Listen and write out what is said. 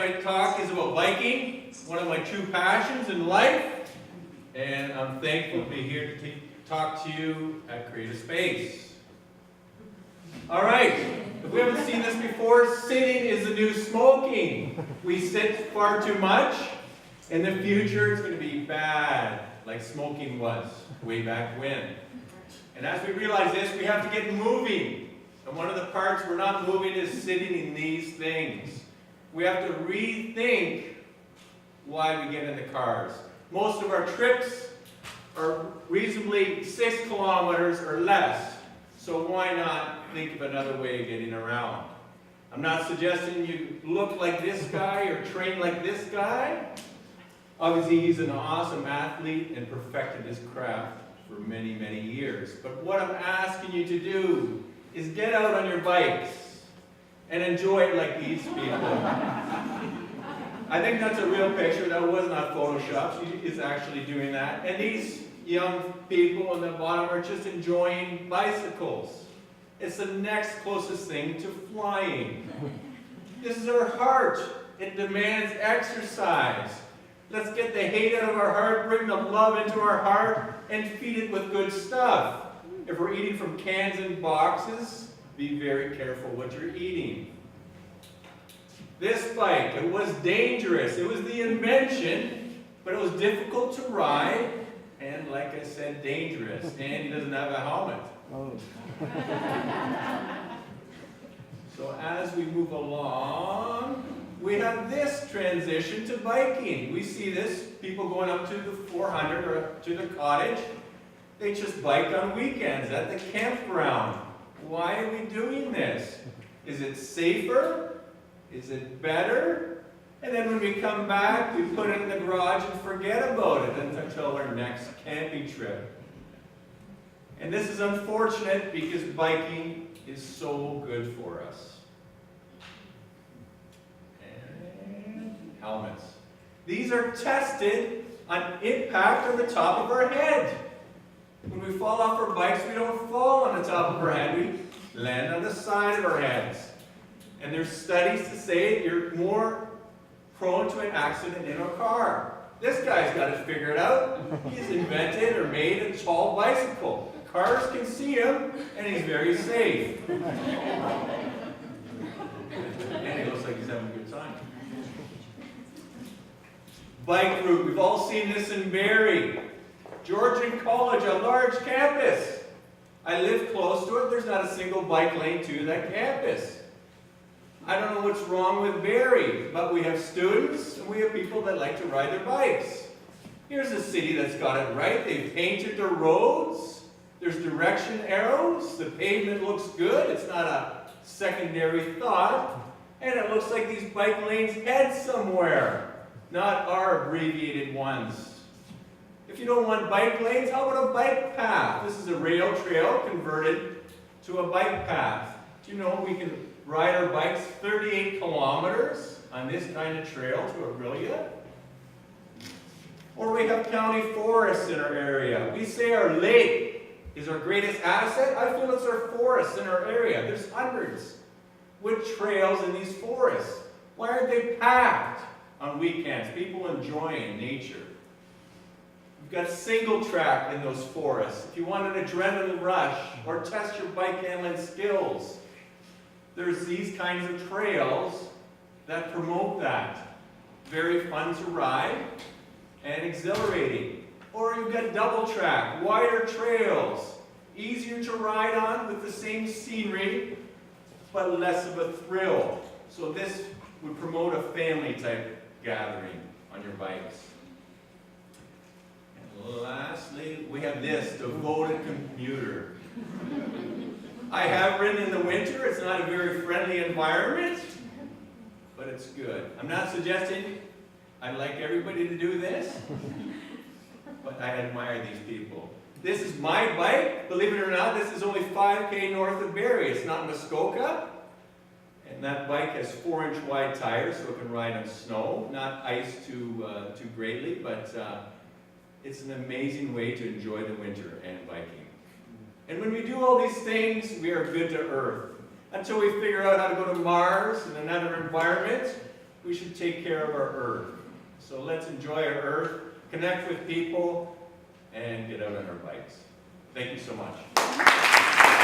my talk is about biking, one of my true passions in life, and I'm thankful to be here to talk to you at Create a Space. All right, if we haven't seen this before, sitting is the new smoking. We sit far too much. In the future, it's going to be bad, like smoking was way back when. And as we realize this, we have to get moving. And one of the parts we're not moving is sitting in these things. We have to rethink why we get in the cars. Most of our trips are reasonably 6 kilometers or less. So why not think of another way of getting around? I'm not suggesting you look like this guy or train like this guy. Obviously, he's an awesome athlete and perfected his craft for many, many years. But what I'm asking you to do is get out on your bikes and enjoy it like these people. I think that's a real picture. That was not photoshopped. She is actually doing that. And these young people on the bottom are just enjoying bicycles. It's the next closest thing to flying. This is our heart. It demands exercise. Let's get the hate out of our heart, bring the love into our heart, and feed it with good stuff. If we're eating from cans and boxes, be very careful what you're eating. This bike, it was dangerous. It was the invention, but it was difficult to ride, and like I said, dangerous. And he doesn't have a helmet. Oh. So as we move along, we have this transition to biking. We see this, people going up to the 400 or to the cottage. They just bike on weekends at the campground. Why are we doing this? Is it safer? Is it better? And then when we come back, we put it in the garage and forget about it until our next camping trip. And this is unfortunate because biking is so good for us. And helmets. These are tested on impact on the top of our head. When we fall off our bikes, we don't fall on the top of our head. We land on the side of our heads. And there's studies to say you're more prone to an accident in a car. This guy's got it figured out. He's invented or made a tall bicycle. Cars can see him, and he's very safe. And he looks like he's having a good time. Bike route. We've all seen this in Barrie. Georgian College, a large campus. I live close to it. There's not a single bike lane to that campus. I don't know what's wrong with Barrie, but we have students and we have people that like to ride their bikes. Here's a city that's got it right. They've painted the roads. There's direction arrows. The pavement looks good. It's not a secondary thought. And it looks like these bike lanes head somewhere, not our abbreviated ones. If you don't want bike lanes, how about a bike path? This is a rail trail converted to a bike path. Do you know we can ride our bikes 38 kilometers on this kind of trail to Aurelia? Or we have county forests in our area. We say our lake is our greatest asset. I feel it's our forests in our area. There's hundreds with trails in these forests. Why aren't they packed on weekends? People enjoying nature. You've got single track in those forests. If you want an adrenaline rush or test your bike handling skills, there's these kinds of trails that promote that. Very fun to ride and exhilarating. Or you've got double track, wider trails, easier to ride on with the same scenery, but less of a thrill. So this would promote a family type gathering on your bikes. Lastly, we have this, devoted commuter. I have ridden in the winter. It's not a very friendly environment, but it's good. I'm not suggesting I'd like everybody to do this, but I admire these people. This is my bike. Believe it or not, this is only 5K north of Barrie. It's not Muskoka. And that bike has 4-inch wide tires, so it can ride on snow. Not ice too greatly, but it's an amazing way to enjoy the winter and biking. And when we do all these things, we are good to Earth. Until we figure out how to go to Mars in another environment, we should take care of our earth. So let's enjoy our earth, connect with people, and get out on our bikes. Thank you so much.